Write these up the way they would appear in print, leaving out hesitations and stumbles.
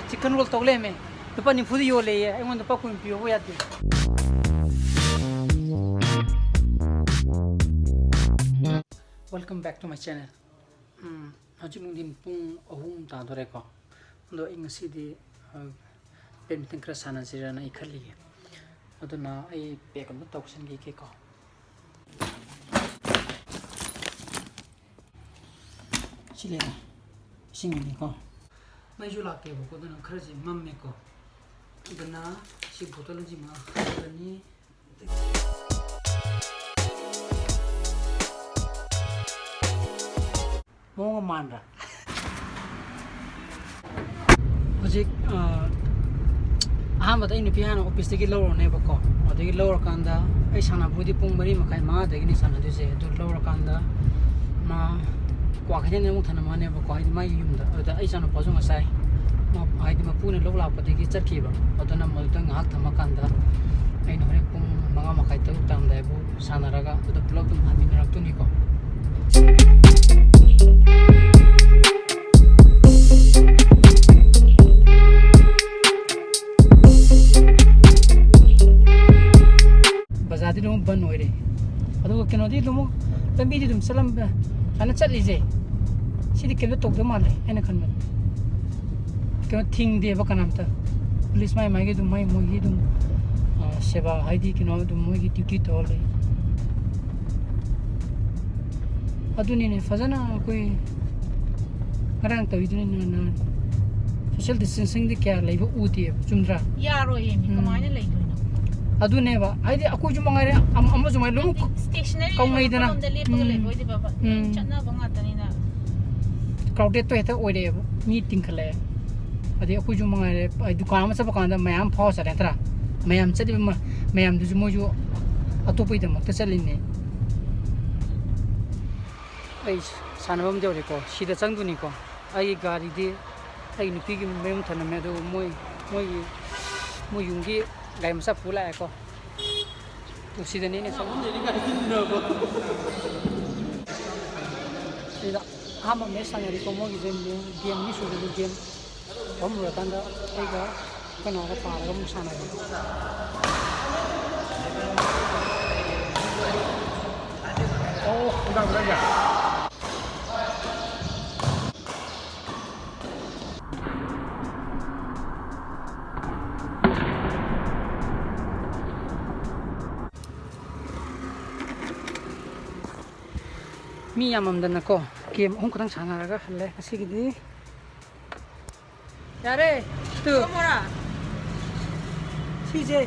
chicken roll Thonglamme lupa nifu di yole ye aingond pa kun piyo bo yade Welcome back to my channel. Hajik nungdin pung ahum ta dore ko ndo ingsi di badminton kra sana sira na ikhali aduna ai pe kon toksen gi ke ko chile singni ko mai jula ke bo ko dana kharji mamme ko dana si botol ji ma ni mo manra hojik ahmad ini piano office gi lower ne bako adagi lower kanda ai sana budi pung mari makai ma dagi ni sana dise du lower kanda ma kwa khane ne mu thana ma ne bako ai mai yumda ada ai sana pajung asai ma ai ma pune lo la pati gi charki ba adana mal tang hak thama kanda ai no pung manga makai tu tam dai bu sana raga ada blog tum hamin rak tu ni ko bazadi dum ban hoire adu keno di dum lambi di dum salam ana chali je sidi kelo tok dum male ena khanma keno thing de ba kanam ta police mai mai ge dum mai mo gi dum seba haidi keno dum mo gi duty to le aduni ne fazana koi ngarang tawi dun na social distancing de kya leiba uti chumdra yaro ye mi kamaina leido adune ba aidi aku ju mangare amma ju mai lu stationary kaungai dana on the level level de baba chana banga tanina crowded to eta oide mi tingkhale adi aku ju mangare ai dukan ma sab kanda mayam phaw sa rentra mayam chadi mayam du ju mo ju atopai da makta chalini ai sanabam de ko sida changduni ko ai gari de ai nupi gi mayam thana me do moi yungi gai masa pula ko tu sida ni sam ni ga no ko sida ama me sangari ko mo gi game ni su de game om ro tanda ai ga kana ga pa ga mu sana oh udah ya mi yamam dana ko game hong kang sana raga halle asigidi yare tu mora sije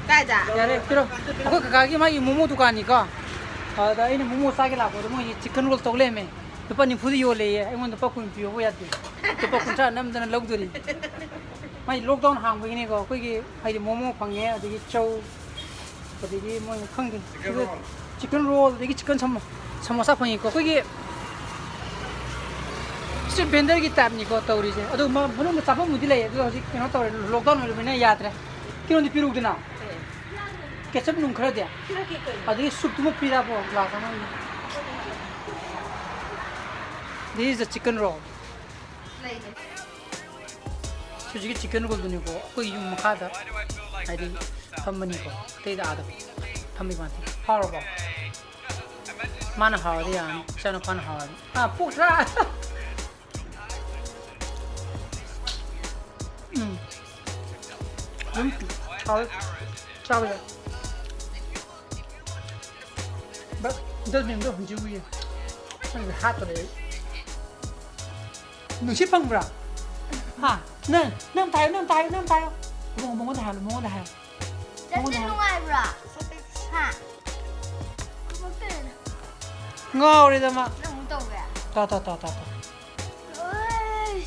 kaida yare pero ako kakagi mai momo dukan ni ka ada ini momo sage la ko mo chicken roll Thonglamme lupa ni fudi yole ye aingond pa kun piyo bo yade lupa kun sa nam dana logduri mai lockdown hang begini ko koi gi hai momo phange adigi chow adigi mo khangdi chicken roll degi chicken samosa phangi ko koi gi street vendor gi type ni ko tawri je adu ma banu ma chapa mudi le adu hoji keno tawre lockdown le bina yatra kino di piru dina ketchup nung khara dia adu soup tu mo pira bo glass ma this is the chicken roll suji chicken roll duni ko koi yum khada ai thamani ko te da ada thammi ma horrible mana hawadi an chana pan hawadi putra chao ya but does mean do hujui ye ai hat to le nu shi phang bra ha nam tai mo da ha真是弄爱不啦？哈，我对了， ngao re da ma 那我懂呗。ta哎，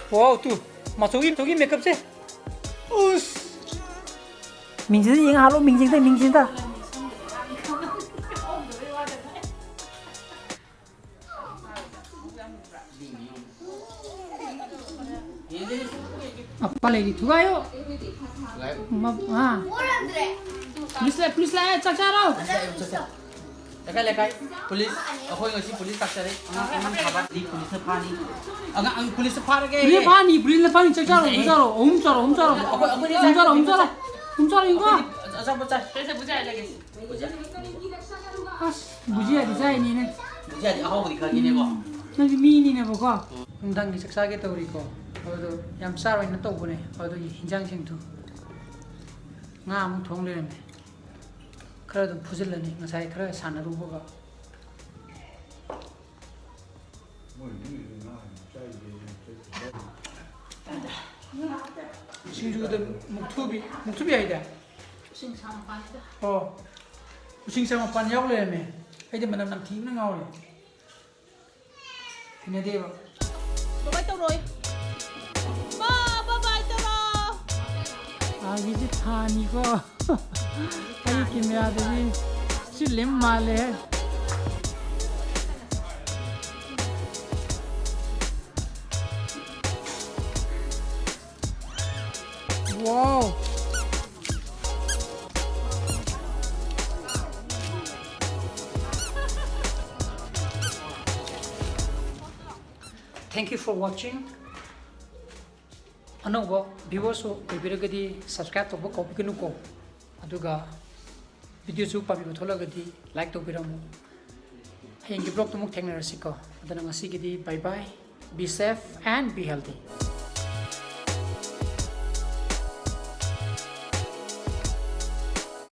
wow tu togi makeup se us mình chỉ nhìn alo mình chính ta apa lagi tu ayo ah我认得嘞。 please lah cak cak lekai lekai police akoi ngasi police tak cari ang khabar di police pani ang police phar ke police pani chak charo om charo inga asa baca 그래서 부자야 되겠어. as bujia design ni ne jadi ahau di kaki ni ko na mi ni ne boko undang ni saksa ke tawri ko odo yam sar oi na to bune odo hinjang sing tu nga mu thong le me khara dum phujil ni ngasai khara sana ru boga sinju de muktubi aida 신상 반이다. using pan yaw le me ai de manam nam thim na ngaw le hine de ba 바바이 떠로이. 바바이 떠로. a gi ji thani ko ai ki me ade ji chilim male wow Thank you for watching. Anova viewers who ibiragadi subscribe to book copy ko aduga video su pabi tholagadi like to biramu hengi blog to muk thengnarasi ko adana ngasi gidi bye bye, be safe and be healthy.